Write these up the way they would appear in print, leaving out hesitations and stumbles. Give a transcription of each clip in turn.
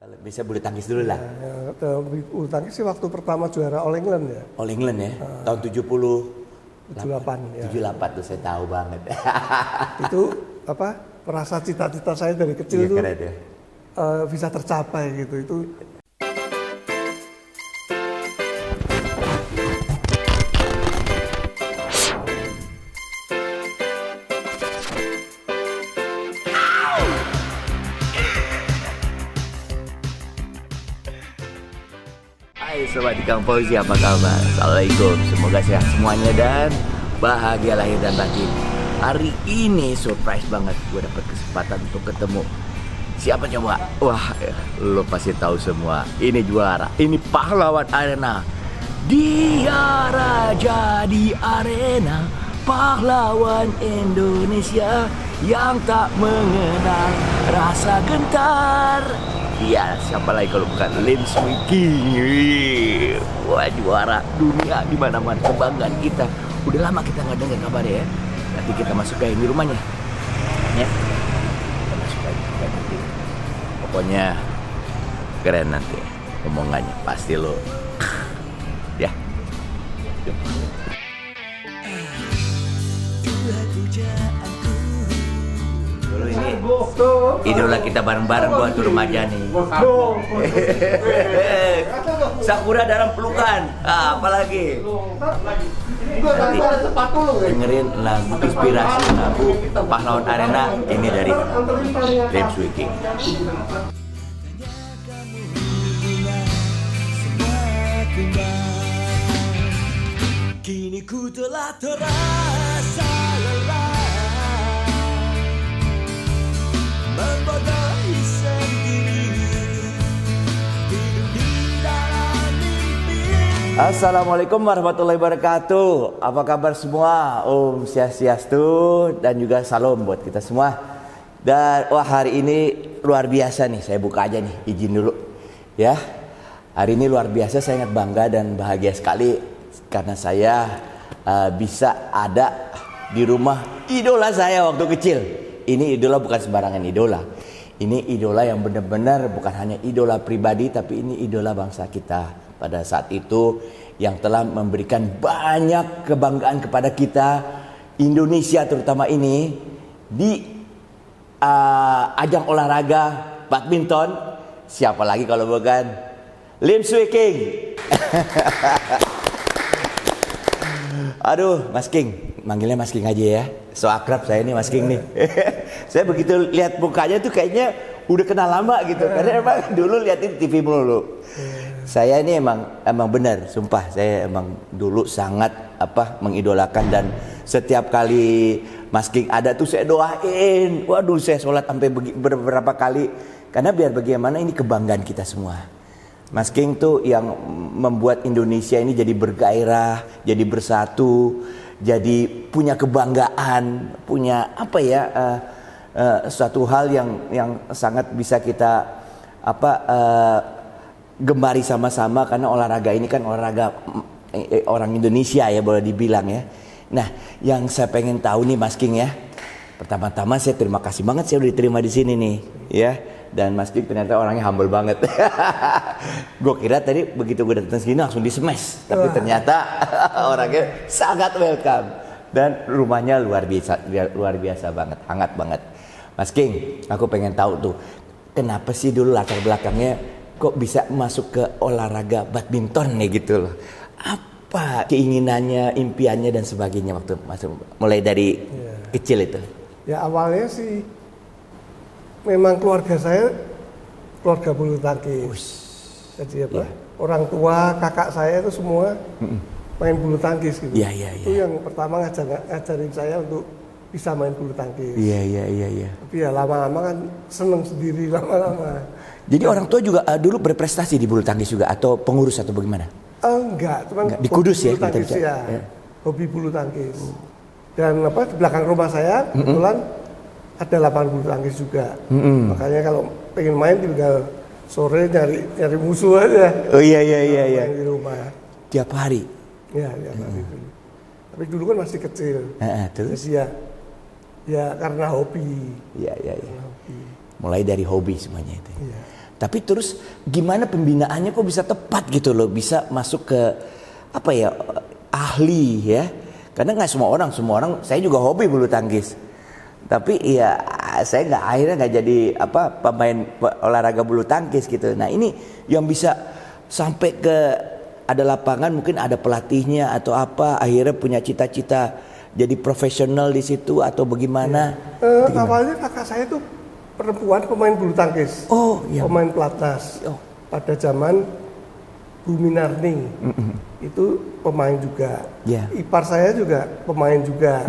Kalau bisa bulu tangkis dulu lah. Bulu tangkis sih waktu pertama juara All England ya. All England ya, tahun 78 ya. 78 tuh saya tahu banget. Itu merasa cita-cita saya dari kecil itu keren ya. Bisa tercapai gitu. Itu Hai Sobat Ikang Fauzi, apa kabar? Assalamualaikum, semoga sehat semuanya dan bahagia lahir dan batin. Hari ini surprise banget, gue dapet kesempatan untuk ketemu. Siapa coba? Wah, lo pasti tahu semua. Ini juara, ini pahlawan arena. Dia raja di arena, pahlawan Indonesia yang tak mengenal rasa gentar. Iya, siapa lagi kalau bukan Lim Swee King. Wah, juara dunia di mana-mana, kebanggaan kita. Udah lama kita nggak dengar kabarnya ya. Nanti kita masuk ke ini rumahnya. Ya. Kita masuk ke nanti. Pokoknya keren nanti omongannya, pasti lo. Ya. Yuk. Dulu ini idola kita bareng-bareng buat tuh remaja nih. Sakura dalam pelukan. Apalagi nanti dengerin lagu inspirasi, lagu pahlawan arena ini dari Lim Swee King. Kini ku telah terasa lelah membodohi sendiri, hidup di dalam mimpi. Assalamualaikum warahmatullahi wabarakatuh. Apa kabar semua? Om Swastiastu dan juga salam buat kita semua. Dan wah, hari ini luar biasa nih. Saya buka aja nih, izin dulu ya. Hari ini luar biasa, saya sangat bangga dan bahagia sekali karena saya bisa ada di rumah idola saya waktu kecil. Ini idola bukan sembarangan idola. Ini idola yang benar-benar bukan hanya idola pribadi, tapi ini idola bangsa kita pada saat itu yang telah memberikan banyak kebanggaan kepada kita Indonesia terutama ini di ajang olahraga badminton. Siapa lagi kalau bukan Lim Swee King. Aduh, Mas King, manggilnya Mas King aja ya. So akrab saya nih Mas King nih. Saya begitu lihat mukanya tuh kayaknya udah kenal lama gitu. Karena emang dulu liatin TV mulu. Saya ini emang benar, sumpah saya emang dulu sangat mengidolakan dan setiap kali Mas King ada tuh saya doain. Waduh, saya sholat sampai beberapa kali karena biar bagaimana ini kebanggaan kita semua. Mas King tuh yang membuat Indonesia ini jadi bergairah, jadi bersatu, jadi punya kebanggaan, punya suatu hal yang sangat bisa kita gemari sama-sama karena olahraga ini kan olahraga orang Indonesia ya boleh dibilang ya. Nah, yang saya pengen tahu nih Mas King ya. Pertama-tama saya terima kasih banget saya udah diterima di sini nih ya. Dan Mas King ternyata orangnya humble banget. Gue kira tadi begitu gue datang sini langsung di-smash, tapi ternyata orangnya sangat welcome dan rumahnya luar biasa banget, hangat banget. Mas King, aku pengen tahu tuh kenapa sih dulu latar belakangnya kok bisa masuk ke olahraga badminton nih gitu loh. Apa keinginannya, impiannya dan sebagainya waktu masuk mulai dari kecil itu? ya awalnya sih memang keluarga saya keluarga bulu tangkis. Jadi orang tua, kakak saya itu semua main bulu tangkis gitu. Itu yang pertama ngajarin saya untuk bisa main bulu tangkis. Iya. Tapi ya lama-lama kan seneng sendiri lama-lama. Jadi orang tua juga dulu berprestasi di bulu tangkis juga atau pengurus atau bagaimana? Enggak, cuman di Kudus ya, bulu tangkis ya. Hobi bulu tangkis. Dan di belakang rumah saya kebetulan ada lapangan bulu tangkis juga. Makanya kalau pengen main tinggal sore nyari musuh aja. Oh iya. Main di rumah. Tiap hari. Ya, tiap hari dulu. Tapi dulu kan masih kecil. Terus? Jadi ya karena hobi. Iya. Mulai dari hobi semuanya itu. Iya. Tapi terus gimana pembinaannya kok bisa tepat gitu loh, bisa masuk ke apa ya, ahli ya. Karena nggak semua orang, saya juga hobi bulu tangkis. Tapi ya saya akhirnya nggak jadi pemain olahraga bulu tangkis gitu. Nah ini yang bisa sampai ke ada lapangan, mungkin ada pelatihnya atau apa, akhirnya punya cita-cita jadi profesional di situ atau bagaimana? Awalnya kakak saya tuh perempuan pemain bulu tangkis. Oh iya. Pemain pelatnas. Oh. Pada zaman Bumi Narni. Itu pemain juga. Yeah. Ipar saya juga pemain juga.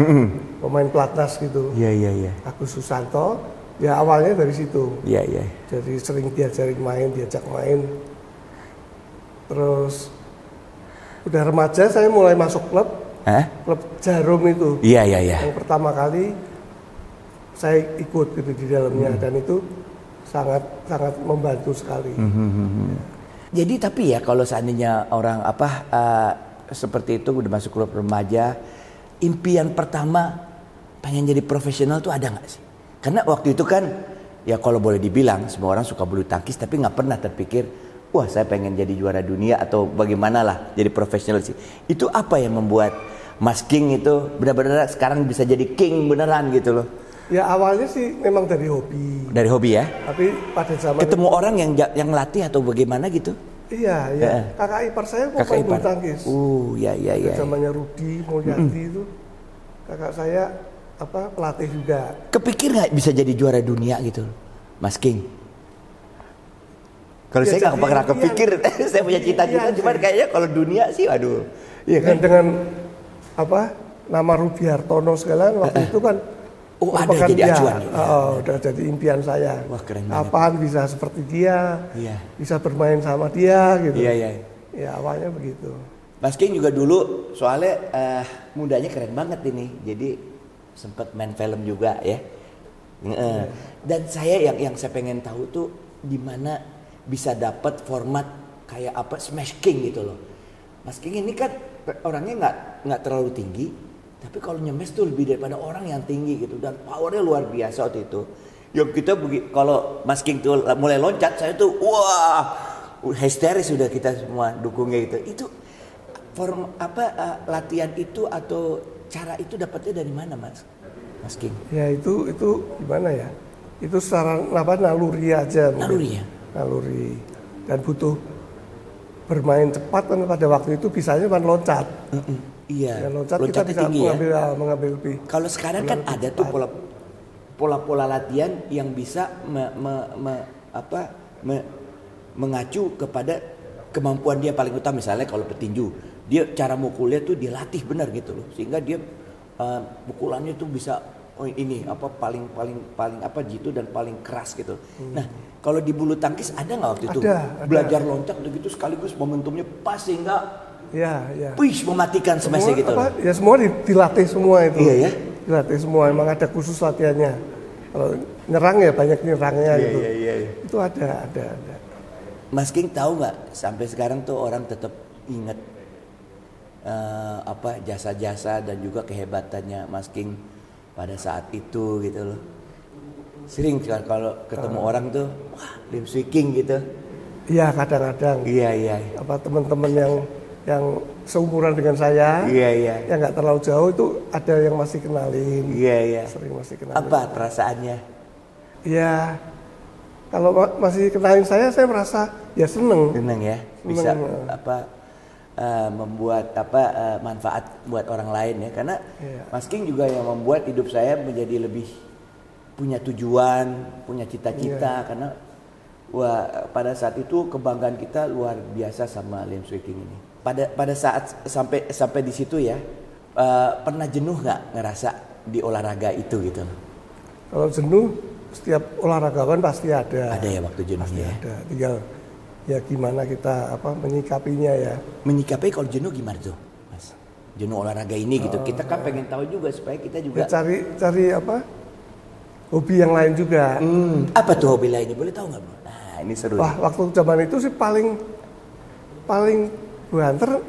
Pemain pelatnas gitu. Iya. Agus Susanto. Ya awalnya dari situ. Iya. Jadi sering diajak main. Terus udah remaja saya mulai masuk klub. Klub Jarum itu. Iya. Yang pertama kali saya ikut gitu di dalamnya dan itu sangat membantu sekali. Jadi tapi ya kalau seandainya orang seperti itu udah masuk klub remaja, impian pertama pengen jadi profesional tuh ada nggak sih? Karena waktu itu kan ya kalau boleh dibilang semua orang suka bulu tangkis tapi nggak pernah terpikir, wah saya pengen jadi juara dunia atau bagaimana lah jadi profesional sih. Itu apa yang membuat Mas King itu benar-benar sekarang bisa jadi king beneran gitu loh? Ya awalnya sih memang dari hobi. Dari hobi ya? Tapi pada zaman ketemu itu, orang yang latih atau bagaimana gitu? Iya. Kakak ipar saya pemain bulu tangkis. Iya. Zamannya Rudi Mulyadi itu kakak saya pelatih juga. Kepikir nggak bisa jadi juara dunia gitu, Mas King? Kalau saya nggak pernah kepikir, saya punya cita-cita, cuman kayaknya kalau dunia sih, aduh. Iya kan? Dengan nama Rudi Hartono segala waktu itu kan. Ada jadi acuan. Udah jadi impian saya. Wah keren banget. Kapan bisa seperti dia, bisa bermain sama dia gitu. Iya. Ya awalnya begitu. Mas King juga dulu soalnya mudanya keren banget ini. Jadi sempat main film juga ya. Dan saya yang saya pengen tahu tuh di mana bisa dapat format kayak Smash King gitu loh. Mas King ini kan orangnya nggak terlalu tinggi. Tapi kalau nyemes tuh lebih daripada orang yang tinggi gitu, dan powernya luar biasa waktu itu. Yang kita kalau Mas King tuh mulai loncat, saya tuh wah histeris sudah kita semua dukungnya gitu. Itu latihan itu atau cara itu dapatnya dari mana Mas King? Ya itu gimana ya? Itu secara naluri aja. Naluri dan butuh bermain cepat kan pada waktu itu bisanya cuma loncat. Iya, loncat kita bisa tinggi, mengambil lebih. Kalau sekarang kan ada tuh pola latihan yang bisa mengacu kepada kemampuan dia paling utama. Misalnya kalau petinju, dia cara mukulnya tuh dilatih benar gitu loh, sehingga dia pukulannya tuh bisa paling jitu dan paling keras gitu. Nah, kalau di bulu tangkis ada nggak waktu itu belajar loncat begitu sekaligus momentumnya pas sehingga mematikan semesnya gitu loh. Ya semua dilatih semua itu. Iya ya. Dilatih semua, emang ada khusus latihannya. Kalau nyerang ya banyak nyerangnya gitu. Iya. Itu ada. Mas King tahu nggak sampai sekarang tuh orang tetap ingat jasa-jasa dan juga kehebatannya Mas King pada saat itu gitu loh. Sering kalau ketemu orang tuh, wah Lim Swee King gitu. Iya kadang-kadang. Iya. Teman-teman yang seumuran dengan saya, yang nggak terlalu jauh itu ada yang masih kenalin, sering masih kenalin. Apa perasaannya? Ya, kalau masih kenalin saya merasa ya seneng ya, bisa membuat manfaat buat orang lain ya, karena Mas King juga yang membuat hidup saya menjadi lebih punya tujuan, punya cita-cita, karena pada saat itu kebanggaan kita luar biasa sama Lim Swee King ini. Pada saat sampai di situ ya, pernah jenuh nggak ngerasa di olahraga itu gitu? Kalau jenuh, setiap olahragawan pasti ada. Ada ya waktu jenuhnya. Ada. Tinggal ya gimana kita menyikapinya ya. Menyikapi kalau jenuh gimana tuh, Mas? Jenuh olahraga ini gitu. Kita kan pengen tahu juga supaya kita juga. Ya cari hobi yang lain juga. Apa tuh hobi lainnya? Boleh tahu nggak, Bro? Nah ini seru. Wah waktu zaman itu sih paling banter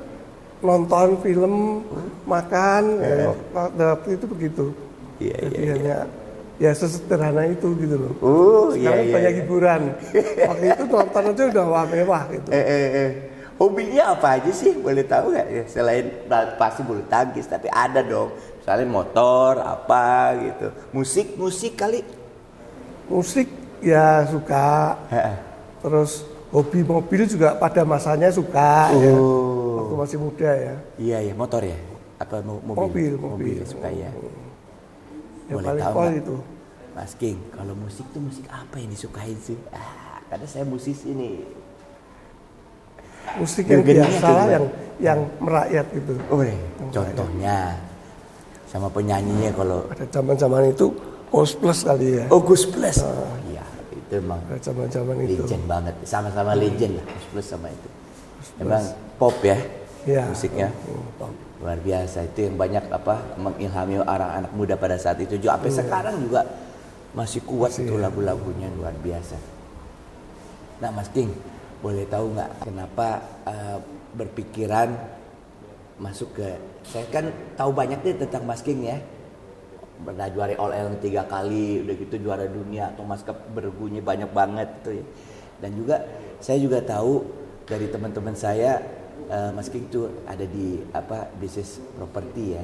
nonton film, makan, waktu itu begitu. Jadi hanya ya sesederhana itu gitu loh. iya. Sekarang banyak hiburan. Waktu itu nonton aja udah wah mewah gitu. Hobinya apa aja sih? Boleh tahu nggak ya? Selain pasti bulu tangkis, tapi ada dong. Misalnya motor, apa gitu. Musik kali. Musik ya suka. Terus hobi mobil juga pada masanya suka ya. Waktu masih muda ya. Iya, motor ya? Apa mobil? Mobil suka ya. Yang Boleh paling tahu pol nggak? itu. Mas King, kalau musik tuh musik apa yang disukain sih? Karena saya musisi nih. Musik yang Genrenya biasa kayak lah, gimana? yang merakyat gitu. Contohnya sama penyanyinya kalau Pada zaman-zaman itu Gus Plus kali ya. Gus Plus. Iya, itu emang Pada zaman-zaman itu. legend banget. Sama-sama legend lah Gus Plus sama itu. Emang pop ya, Ya. musiknya. Luar biasa, itu yang banyak mengilhami anak-anak muda pada saat itu juga sampai sekarang juga masih kuat itu lagu-lagunya luar biasa. Nah Mas King, boleh tahu nggak kenapa berpikiran masuk ke, saya kan tahu banyak nih tentang Mas King ya, pernah juara All England 3 kali, udah gitu juara dunia, Thomas Cup bergunya banyak banget itu ya. Dan juga saya juga tahu dari teman-teman saya, Mas King tuh ada di bisnis properti ya,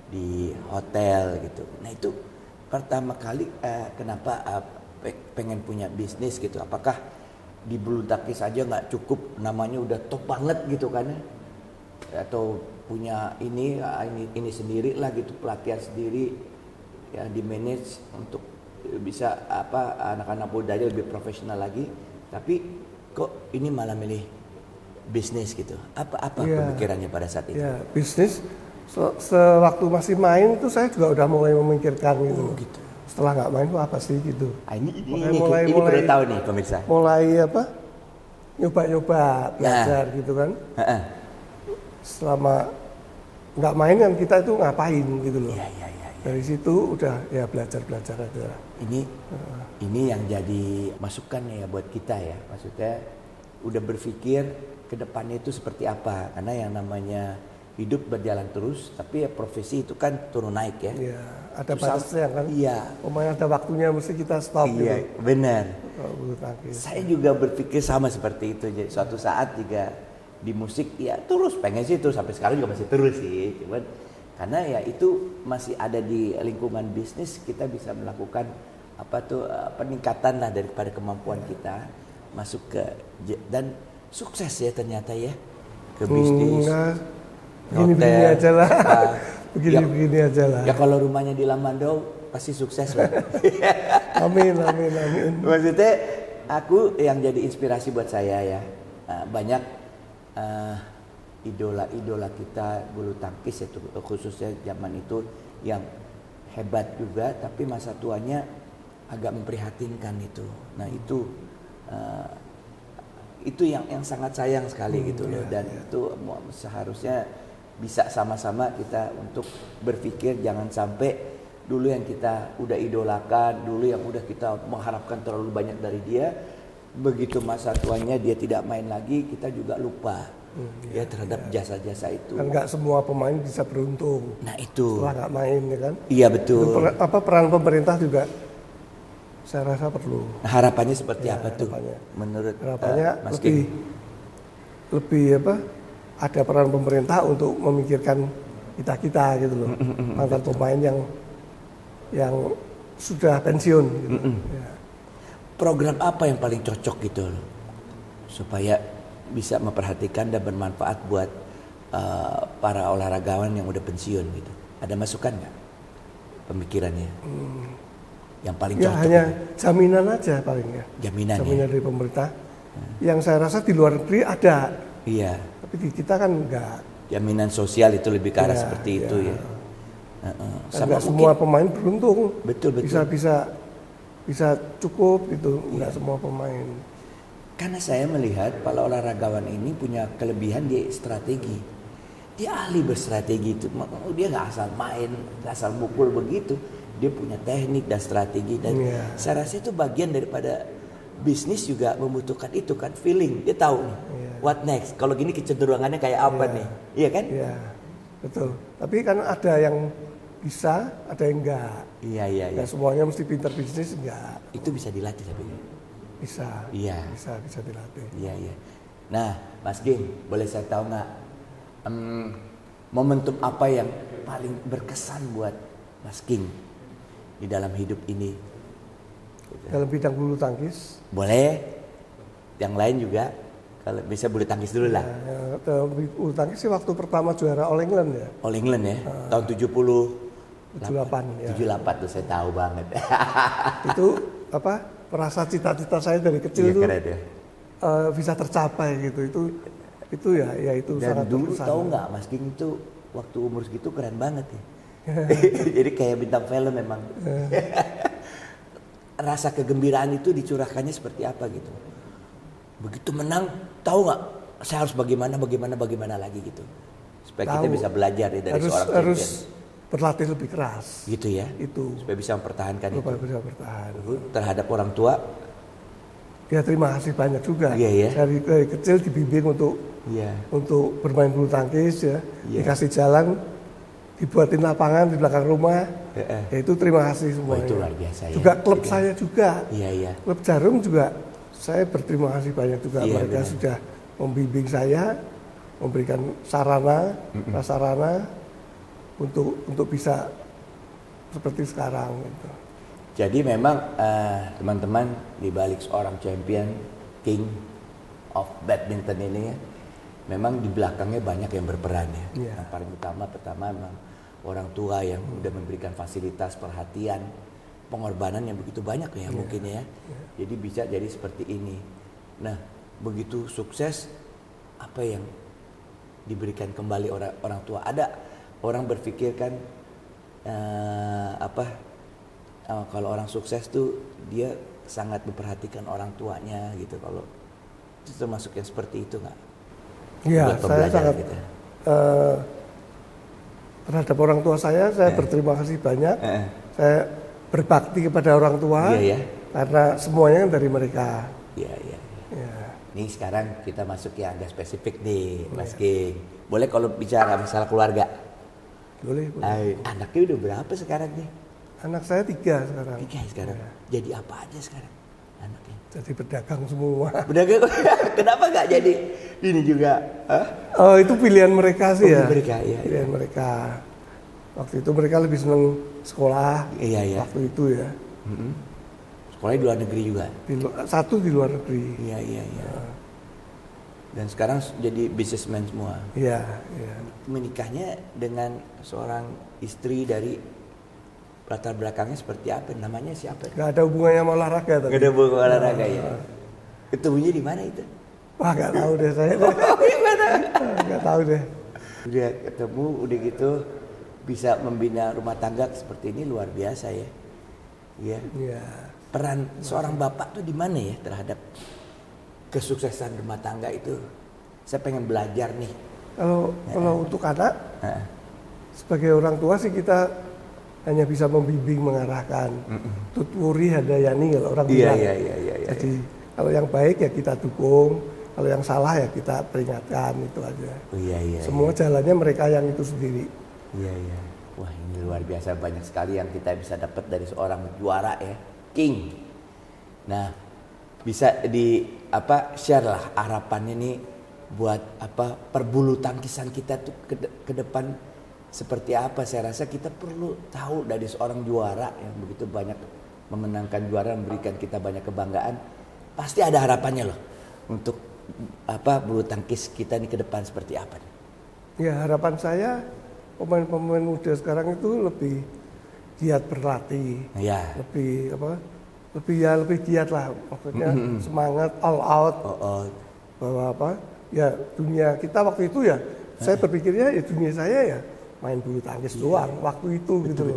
di hotel gitu. Nah itu pertama kali kenapa pengen punya bisnis gitu? Apakah di bulu tangkis aja nggak cukup, namanya udah top banget gitu kan? Atau punya ini sendiri lah gitu, pelatihan sendiri ya, di manage untuk bisa anak-anak mudanya lebih profesional lagi. Tapi kok ini malah milih bisnis gitu? Apa pemikirannya pada saat itu? Ya, bisnis. Sewaktu masih main tuh saya juga udah mulai memikirkan gitu. Gitu. Setelah nggak main tuh apa sih gitu. Ini perlu tahu nih pemirsa. Mulai nyoba-nyoba belajar gitu kan. Selama nggak main kan kita itu ngapain gitu loh. Iya. Dari situ udah ya belajar aja. Ini yang jadi masukan ya buat kita ya. Maksudnya udah berpikir ke depannya itu seperti apa. Karena yang namanya hidup berjalan terus, tapi ya profesi itu kan turun naik ya. Iya, ada batasnya kan. Iya. Pemain ada waktunya mesti kita stop gitu. Iya, benar. Bulu tangkis. Saya juga berpikir sama seperti itu. Jadi suatu saat juga di musik ya terus pengen sih terus, sampai sekarang juga masih terus sih. Cuman karena ya itu masih ada di lingkungan bisnis, kita bisa melakukan peningkatan lah daripada kemampuan kita masuk ke, dan sukses ya ternyata ya ke bisnis. Begini aja lah. Begini aja lah. Ya kalau rumahnya di Lamandau pasti sukses lah. Amin. Maksudnya aku yang jadi inspirasi buat saya ya, banyak idola kita bulu tangkis itu khususnya zaman itu yang hebat juga, tapi masa tuanya agak memprihatinkan itu. Nah itu yang sangat sayang sekali gitu loh. Dan itu seharusnya bisa sama-sama kita untuk berpikir jangan sampai dulu yang kita udah idolakan, dulu yang udah kita mengharapkan terlalu banyak dari dia, begitu masa tuanya dia tidak main lagi, kita juga lupa terhadap jasa-jasa itu. Kan nggak semua pemain bisa beruntung. Nah itu. Setelah nggak main ya kan. Iya betul. Peran pemerintah juga saya rasa perlu. Nah, harapannya seperti apa tuh? Menurut harapannya Mas lebih ada peran pemerintah untuk memikirkan kita gitu loh. Mantan pemain yang sudah pensiun gitu. Ya. Program apa yang paling cocok gitu loh, supaya bisa memperhatikan dan bermanfaat buat para olahragawan yang udah pensiun gitu? Ada masukan nggak pemikirannya? Yang paling cocok? Hanya jaminan aja paling ya. Jaminan dari pemerintah. Yang saya rasa di luar negeri ada. Iya. Tapi di kita kan enggak. Jaminan sosial itu lebih ke arah seperti itu ya. Sama semua pemain beruntung. Betul. Bisa cukup gitu. Enggak semua pemain. Karena saya melihat para olahragawan ini punya kelebihan di strategi. Dia ahli berstrategi itu. Dia nggak asal main, nggak asal mukul begitu. Dia punya teknik dan strategi, dan saya rasa itu bagian daripada bisnis juga membutuhkan itu kan, feeling. Dia tahu nih, what next. Kalau gini kecenderungannya kayak apa nih, iya kan? Iya, betul. Tapi kan ada yang bisa, ada yang enggak. Iya, iya, iya. Ya semuanya mesti pintar bisnis enggak. Itu bisa dilatih tapi. Bisa. Iya. Bisa dilatih. Iya, iya. Nah, Mas Ging, boleh saya tahu nggak momentum apa yang paling berkesan buat Mas Ging di dalam hidup ini? Dalam bidang bulu tangkis. Boleh. Yang lain juga. Kalau bisa bulu tangkis dulu lah. Ya, dalam bulu tangkis sih waktu pertama juara All England ya. All England ya. Tahun 78 ya. 78 tuh saya tahu banget. Itu apa? Merasa cita-cita saya dari kecil itu keren ya. Bisa tercapai gitu. Itu ya itu Dan sangat dulu berkesan. tahu nggak Mas Ging itu waktu umur segitu keren banget ya. Jadi kayak bintang film memang. Rasa kegembiraan itu dicurahkannya seperti apa gitu. Begitu menang, tahu nggak? Saya harus bagaimana lagi gitu. Supaya kita bisa belajar ya dari seorang champion. Harus berlatih lebih keras. Gitu ya. Itu. Supaya bisa mempertahankan itu. Supaya bisa bertahan. Terhadap orang tua. Ya terima kasih banyak juga. Iya, ya. Dari kecil dibimbing untuk bermain bulu tangkis ya. Iya. Dikasih jalan, dibuatin lapangan di belakang rumah. Ya itu terima kasih semuanya. Itu luar biasa ya. Juga klub saya juga. Iya. Klub Jarum juga saya berterima kasih banyak juga. Iya, mereka benar. sudah membimbing saya, memberikan sarana, prasarana untuk bisa seperti sekarang gitu. Jadi memang teman-teman di balik seorang champion, king of badminton ini ya, memang di belakangnya banyak yang berperan ya. Iya. Yang paling utama pertama memang orang tua yang udah memberikan fasilitas, perhatian, pengorbanan yang begitu banyak ya mungkin ya. Jadi bisa jadi seperti ini. Nah, begitu sukses apa yang diberikan kembali orang tua? Ada orang berpikir kan kalau orang sukses tuh dia sangat memperhatikan orang tuanya gitu. Kalau itu termasuk yang seperti itu nggak? Iya, Buat saya pembelajaran sangat kita. terhadap orang tua saya berterima kasih banyak. Saya berbakti kepada orang tua karena semuanya kan dari mereka. Iya. Ya. Nih sekarang kita masuk yang agak spesifik nih, Mas Ging. Boleh kalau bicara masalah keluarga? Boleh. Anaknya udah berapa sekarang nih? Anak saya 3 sekarang. 3 sekarang. Ya. Jadi apa aja sekarang anaknya? Jadi pedagang semua. Pedagang. Kenapa nggak jadi ini juga? Hah? Oh itu pilihan mereka sih ya. Mereka, iya. Pilihan mereka. Waktu itu mereka lebih senang sekolah. Iya. Waktu itu ya. Sekolahnya di luar negeri juga. Satu di luar negeri. Iya. Dan sekarang jadi businessman semua. Iya. Menikahnya dengan seorang istri dari latar belakangnya seperti apa? Namanya siapa? Gak ada hubungannya sama olahraga tadi. Gak ada hubungan olahraga ya. Ketemunya di mana itu? Wah gak tahu deh saya. Gak tahu deh. Udah ketemu, udah gitu bisa membina rumah tangga seperti ini luar biasa ya. Iya. Peran seorang bapak tuh di mana ya terhadap kesuksesan rumah tangga itu? Saya pengen belajar nih. Kalau untuk anak, sebagai orang tua sih kita hanya bisa membimbing, mengarahkan. Tutwuri hadayani kalau orang bilang. Iya. Jadi kalau yang baik ya kita dukung, kalau yang salah ya kita peringatkan, itu aja. Iya. Semua jalannya mereka yang itu sendiri. Iya. Wah ini luar biasa, banyak sekali yang kita bisa dapat dari seorang juara ya, king. Nah bisa share lah harapannya nih buat perbulu tangkisan kita tuh ke depan seperti apa. Saya rasa kita perlu tahu dari seorang juara yang begitu banyak memenangkan juara, memberikan kita banyak kebanggaan. Pasti ada harapannya loh untuk bulu tangkis kita nih ke depan seperti apa. Ya harapan saya pemain-pemain muda sekarang itu lebih giat berlatih, lebih giat lah, maksudnya semangat all out, bahwa dunia kita waktu itu ya, saya berpikirnya ya dunia saya ya main bulu tangkis doang waktu itu betul.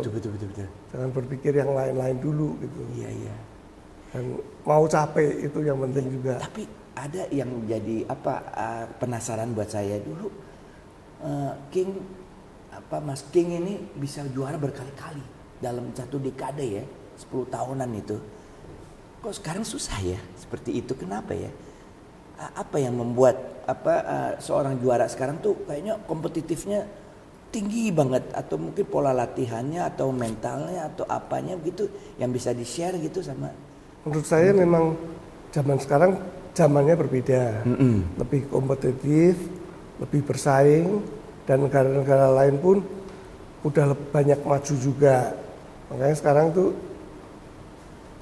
Jangan berpikir yang lain-lain dulu gitu. Iya. Dan mau capek itu yang penting juga. Tapi ada yang jadi penasaran buat saya dulu, Mas King ini bisa juara berkali-kali dalam satu dekade ya, 10 tahunan itu. Kok sekarang susah ya seperti itu? Kenapa ya? Apa yang membuat seorang juara sekarang tuh kayaknya kompetitifnya tinggi banget, atau mungkin pola latihannya atau mentalnya atau apanya gitu yang bisa di-share gitu sama. Menurut saya memang zaman sekarang zamannya berbeda, lebih kompetitif, lebih bersaing, dan negara-negara lain pun udah banyak maju juga. Makanya sekarang tuh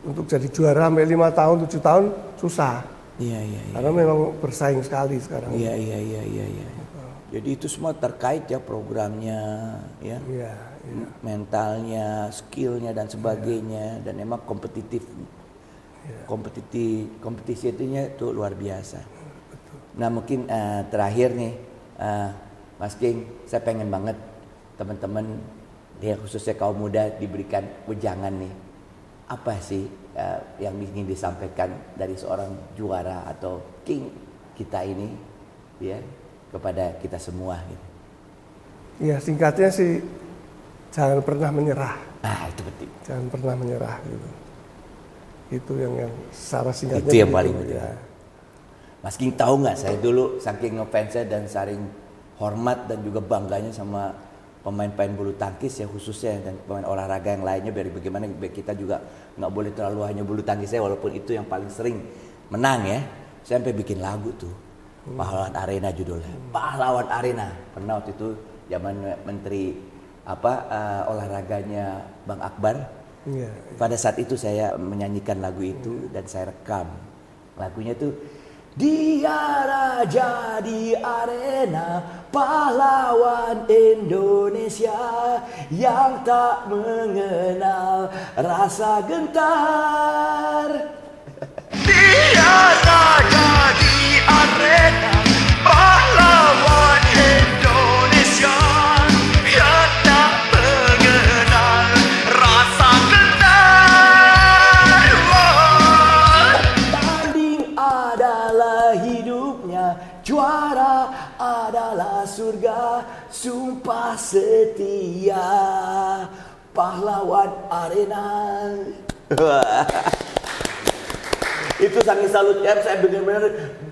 untuk jadi juara sampai 5 tahun, 7 tahun susah. Iya. Karena memang bersaing sekali sekarang. Iya. Jadi itu semua terkait ya programnya, ya. Iya. Mentalnya, skillnya dan sebagainya, dan emang kompetitif. Kompetisi itu luar biasa. Nah mungkin terakhir nih, Mas King, saya pengen banget teman-teman, ya khususnya kaum muda diberikan wejangan nih. Apa sih yang ingin disampaikan dari seorang juara atau king kita ini, ya, kepada kita semua gitu. Ya singkatnya sih, jangan pernah menyerah. Itu penting. Jangan pernah menyerah gitu. Itu yang secara singkatnya. Itu yang paling penting. Ya. Mas King tahu nggak, saya dulu saking ngefansnya dan saking hormat dan juga bangganya sama pemain-pemain bulu tangkis ya, khususnya, dan pemain olahraga yang lainnya, biar bagaimana kita juga nggak boleh terlalu hanya bulu tangkis saya, walaupun itu yang paling sering menang ya. Saya sampai bikin lagu tuh, Pahlawan Arena judulnya, Pahlawan Arena. Pernah waktu itu zaman menteri olahraganya Bang Akbar. Ya. Pada saat itu saya menyanyikan lagu itu dan saya rekam. Lagunya tuh, dia raja di arena, pahlawan Indonesia yang tak mengenal rasa gentar. Dia raja di arena, pahlawan Indonesia yang tak mengenal rasa gentar. Tanding adalah hidupnya, juara adalah surga, sumpah setia, pahlawan arena. Itu saking salut ya, saya benar-benar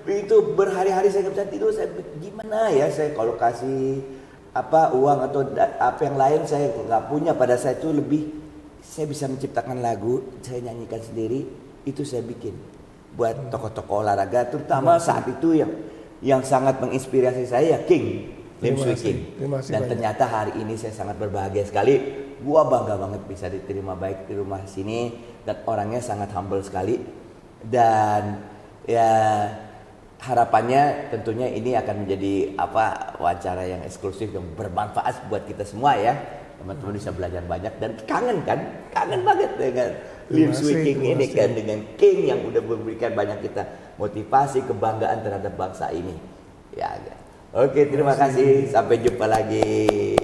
itu berhari-hari saya nggak bisa tidur. Saya gimana ya, saya kalau kasih uang atau apa yang lain saya nggak punya. Pada saya itu lebih, saya bisa menciptakan lagu, saya nyanyikan sendiri, itu saya bikin buat tokoh-tokoh olahraga, terutama saat itu yang sangat menginspirasi saya ya King, Lim Swee King. Dan ternyata hari ini saya sangat berbahagia sekali. Gua bangga banget bisa diterima baik di rumah sini, dan orangnya sangat humble sekali. Dan ya harapannya tentunya ini akan menjadi wawancara yang eksklusif yang bermanfaat buat kita semua ya. Teman-teman bisa belajar banyak dan kangen banget dengan Lim Swee King ini kan, dengan King yang udah memberikan banyak kita motivasi, kebanggaan terhadap bangsa ini. Ya. Oke, terima kasih. Sampai jumpa lagi.